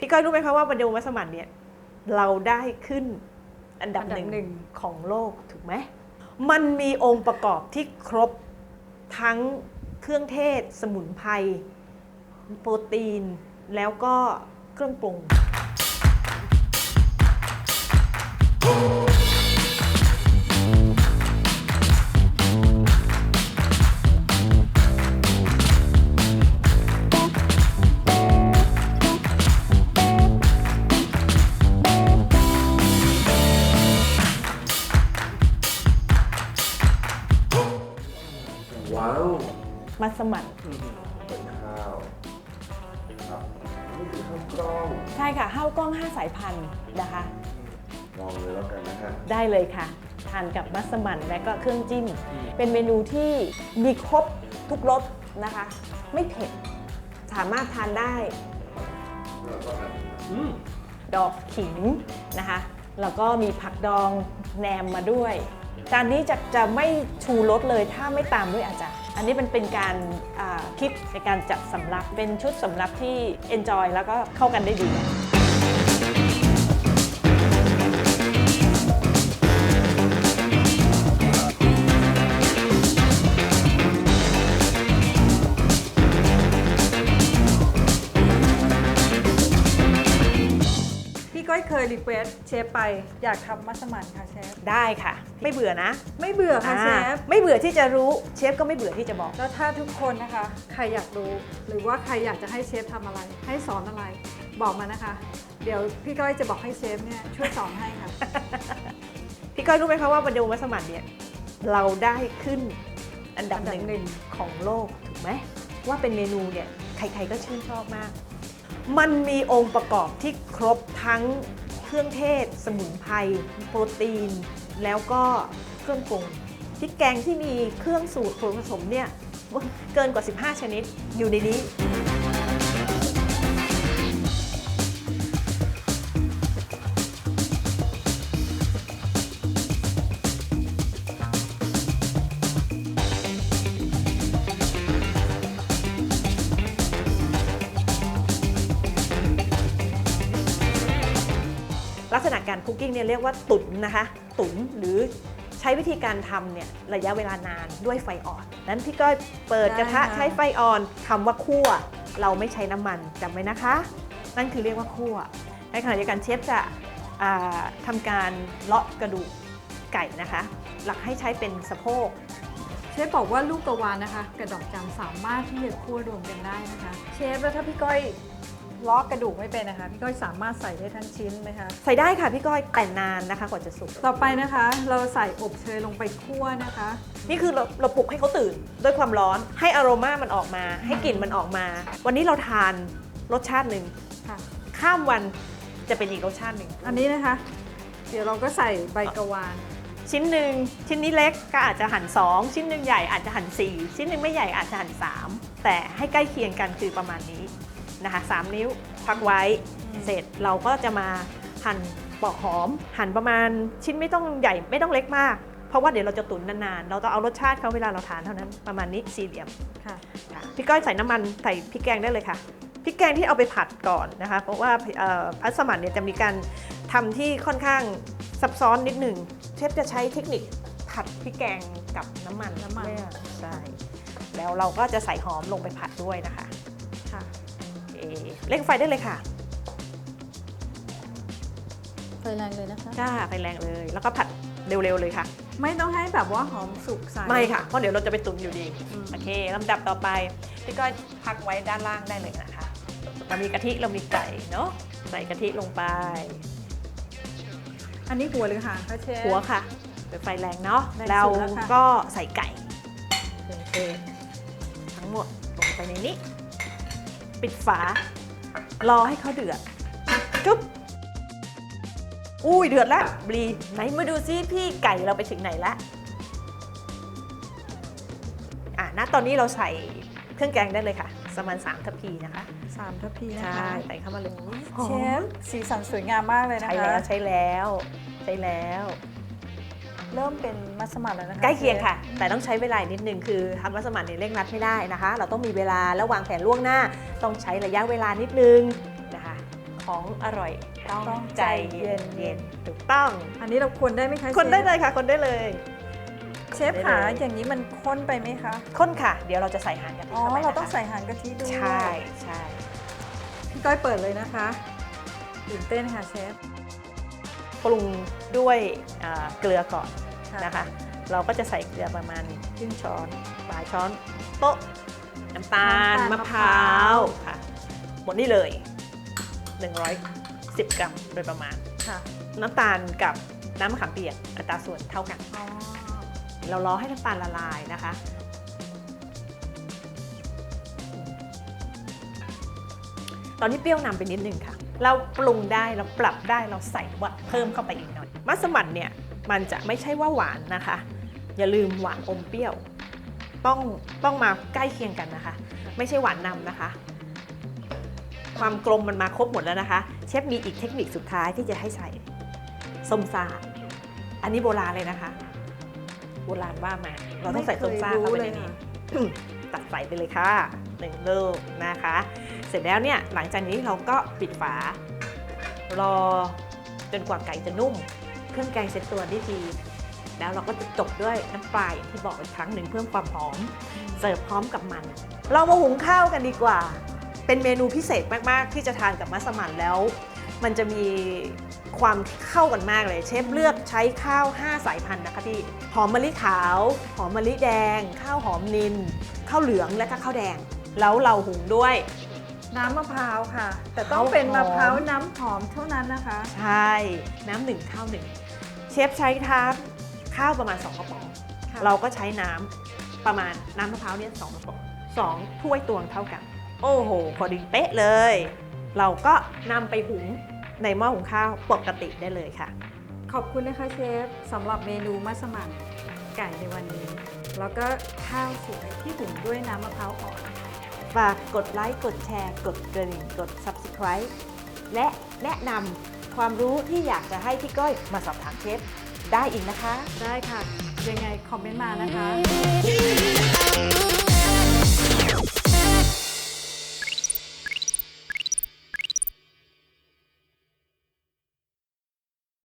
พี่ก้อยรู้ไหมคะว่าวันเดลมัสมั่นเนี่ยเราได้ขึ้นอันดับหนึ่งของโลกถูกไหมมันมีองค์ประกอบที่ครบทั้งเครื่องเทศสมุนไพรโปรตีนแล้วก็เครื่องปรุงว้าว มัสมั่น เป็นข้าวครับนี่คือข้าวกล้อง ใช่ค่ะข้าวกล้อง5 สายพันธุ์นะคะ ลองเลยแล้วกันนะฮะ ได้เลยค่ะทานกับมัสมั่นและก็เครื่องจิ้มเป็นเมนูที่มีครบทุกรสนะคะ ไม่เผ็ดสามารถทานได้ดอกขิงนะคะแล้วก็มีผักดองแหนมมาด้วยจานนี้จะไม่ชูรสเลยถ้าไม่ตามด้วยอาจารย์อันนี้มันเป็นการคิดในการจัดสำรับเป็นชุดสำรับที่ enjoy แล้วก็เข้ากันได้ดี พี่ก้อยเคยรีเควสเชฟไปอยากทำมัสมั่นค่ะเชฟ ได้ค่ะ ไม่เบื่อนะ ไม่เบื่อค่ะเชฟ ไม่เบื่อที่จะรู้เชฟก็ไม่เบื่อที่จะบอก แล้วถ้าทุกคนนะคะใครอยากรู้หรือว่าใครอยากจะให้เชฟทำอะไร ให้สอนอะไรบอกมานะคะ เดี๋ยวพี่ก้อยจะบอกให้เชฟเนี่ยช่วยสอนให้ค่ะ พี่ก้อยรู้ไหมคะว่าวันเดลมัสมั่นเนี่ยเราได้ขึ้นอันดับหนึ่งของโลกถูกไหมว่าเป็นเมนูเนี่ยใครๆก็ชื่นชอบมาก มันมีองค์ประกอบที่ครบทั้งเครื่องเทศสมุนไพรโปรตีน แล้วก็เครื่องปรุงพริกแกงที่มีเครื่องสูตรผสมเนี่ยเกินกว่า 15 ชนิดอยู่ในนี้ ลักษณะการคุกกิ้งเนี่ยเรียกว่าตุ๋นนะคะตุ๋นหรือใช้วิธีการทำเนี่ยระยะเวลานานด้วยไฟอ่อนนั้นพี่ก้อยเปิดกระทะ ได้ค่ะ ใช้ไฟอ่อนคำว่าคั่วเราไม่ใช้น้ำมันจำไว้นะคะ นั่นคือเรียกว่าคั่วในขณะเดียวกันเชฟจะทำการเลาะกระดูกไก่นะคะ หลักให้ใช้เป็นสะโพก เชฟบอกว่าลูกกระวานนะคะกระดอกจำสามารถที่จะคั่วรวมกันได้นะคะ เชฟแล้วถ้าพี่ก้อยล็อกกระดูกไม่เป็นนะคะพี่ก้อยสามารถใส่ได้ทั้งชิ้นไหมคะ ใส่ได้ค่ะพี่ก้อยแต่นานนะคะกว่าจะสุก ต่อไปนะคะเราใส่อบเชยลงไปคั่วนะคะ นี่คือเราปลุกให้เขาตื่นด้วยความร้อนให้อโรมามันออกมา ให้กลิ่นมันออกมา วันนี้เราทานรสชาติหนึ่ง ค่ะ ข้ามวันจะเป็นอีกรสชาติหนึ่ง อันนี้นะคะ เดี๋ยวเราก็ใส่ใบกระวาน ชิ้นหนึ่งชิ้นนี้เล็กก็อาจจะหั่น2ชิ้นหนึ่งใหญ่อาจจะหั่น4ชิ้นหนึ่งไม่ใหญ่อาจจะหั่น3แต่ให้ใกล้เคียงกันคือประมาณนี้นะคะ3 นิ้วพักไว้เสร็จเราก็จะมาหั่นปอกหอม หั่นประมาณชิ้นไม่ต้องใหญ่ไม่ต้องเล็กมาก เพราะว่าเดี๋ยวเราจะตุ๋นนานๆเราต้องเอารสชาติเขาเวลาเราทานเท่านั้นประมาณนี้สี่เหลี่ยม ค่ะ พี่ก้อยใส่น้ำมันใส่พริกแกงได้เลยค่ะพริกแกงที่เอาไปผัดก่อนนะคะเพราะว่ามัสมั่นเนี่ยจะมีการทำที่ค่อนข้างซับซ้อนนิดหนึ่งเชฟจะใช้เทคนิคผัดพริกแกงกับน้ำมันเนี่ยใช่แล้วเราก็จะใส่หอมลงไปผัดด้วยนะคะ ค่ะ เร่งไฟได้เลยค่ะ ไฟแรงเลยนะคะ จ้าไฟแรงเลยแล้วก็ผัดเร็วๆเลยค่ะ ไม่ต้องให้แบบว่าหอมสุกใส ไม่ค่ะเพราะเดี๋ยวเราจะไปตุ๋นอยู่ดี อืม โอเคลำดับต่อไปพี่ก้อยพักไว้ด้านล่างได้เลยนะคะเรามีกะทิเรามีไก่เนาะใส่กะทิลงไป อันนี้หัวหรือหางคะเชฟ หัวค่ะเปิดไฟแรงเนาะ แรง เรา สุดแล้วค่ะ ก็ใส่ไก่เททั้งหมดลงไปในนี้ ปิดฝารอให้เขาเดือดจุ๊บอุ้ยเดือดแล้วบลีไหนมาดูซิพี่ไก่เราไปถึงไหนละณตอนนี้เราใส่เครื่องแกงได้เลยค่ะประมาณ3 ทัพพีนะคะ 3 ทัพพีนะ ใช่ คะ ใส่เข้ามาเลย เชฟสีสันสวยงามมากเลยนะ ใช้ คะ แล้วใช้แล้วใช้แล้ว เริ่มเป็นมัสมั่นแล้วนะคะ ใกล้เคียงค่ะ ชฟ แต่ต้องใช้เวลานิดนึงคือทำมัสมั่นเนี่ยเร่งรัดไม่ได้นะคะ เราต้องมีเวลาแล้ววางแผนล่วงหน้า ต้องใช้ระยะเวลานิดนึงนะคะ ของอร่อยต้อง ต้อง ใจ ใจเย็ เย็น น ๆถูกต้อง อันนี้เราคนได้ไหมคะ คนได้ ชฟ เลยค่ะ คนได้เลย เชฟขาอย่างนี้มันข้นไปไหมคะ ข้นค่ะ เดี๋ยวเราจะใส่หางกะทิ อ๋อ เข้าไป เรา นะคะ ต้องใส่หางกะทิด้วย ใช่ใช่ พี่ก้อยเปิดเลยนะคะตื่นเต้นค่ะเชฟ ปรุงด้วยเกลือก่อน ค่ะ นะคะ เราก็จะใส่เกลือประมาณครึ่งช้อนปลายช้อนโต๊ะน้ำตาลมะพร้าวค่ะหมดนี่เลย 110 กรัมโดยประมาณ ค่ะ น้ำตาลกับน้ำมะขามเปียกอัตราส่วนเท่ากัน อ๋อ เรารอให้น้ำตาลละลายนะคะ ตอนนี้เปรี้ยวนำไปนิดนึงค่ะ เราปรุงได้เราปรับได้เราใส่ว่าเพิ่มเข้าไปอีกหน่อย มัสมั่นเนี่ยมันจะไม่ใช่ว่าหวานนะคะ อย่าลืมหวานอมเปรี้ยว ต้องมาใกล้เคียงกันนะคะ ไม่ใช่หวานนำนะคะ ความกลมมันมาครบหมดแล้วนะคะ เชฟมีอีกเทคนิคสุดท้ายที่จะให้ใส่ส้มซ่าอันนี้โบราณเลยนะคะ โบราณว่ามาเราต้องใส่ส้มซ่าเข้าไปในนี้ ตักใส่ไปเลยค่ะ1 ลูกนะคะ เสร็จแล้วเนี่ยหลังจากนี้เราก็ปิดฝารอจนกว่าไก่จะนุ่ม เครื่องแกงเสร็จตัวได้ดีแล้วเราก็จะจบด้วยน้ำปลาอย่างที่บอกอีกครั้งหนึ่งเพิ่มความหอม เสิร์ฟพร้อมกับมัน เรามาหุงข้าวกันดีกว่า เป็นเมนูพิเศษมากๆ ที่จะทานกับมัสมั่นแล้ว มันจะมีความเข้ากันมากเลยเชฟเลือกใช้ข้าว 5 สายพันธุ์นะคะพี่หอมมะลิขาวหอมมะลิแดง ข้าวหอมนิลข้าวเหลืองและก็ข้าวแดง แล้วเราหุงด้วย น้ำมะพร้าวค่ะ แต่ต้องเป็น ข้าวหอม มะพร้าวน้ำหอมเท่านั้นนะคะ ใช่น้ำหนึ่งข้าวหนึ่งเชฟใช้ข้าวประมาณ2 กระป๋อง ค่ะ เราก็ใช้น้ำประมาณน้ำมะพร้าวเนี่ย2 กระป๋อง2 ถ้วยตวงเท่ากัน โอ้โหพอดีเป๊ะเลย เราก็นำไปหุงในหม้อหุงข้าวปกติได้เลยค่ะ ขอบคุณนะคะเชฟสำหรับเมนูมัสมั่นไก่ในวันนี้ แล้วก็ข้าวสวยที่หุงด้วยน้ำมะพร้าวอ่อน ฝากกดไลค์ กดแชร์ กดกระดิ่ง กด Subscribe และแนะนำความรู้ที่อยากจะให้พี่ก้อยมาสอบถามเชฟได้อีกนะคะ ได้ค่ะ ยังไงคอมเมนต์มานะคะ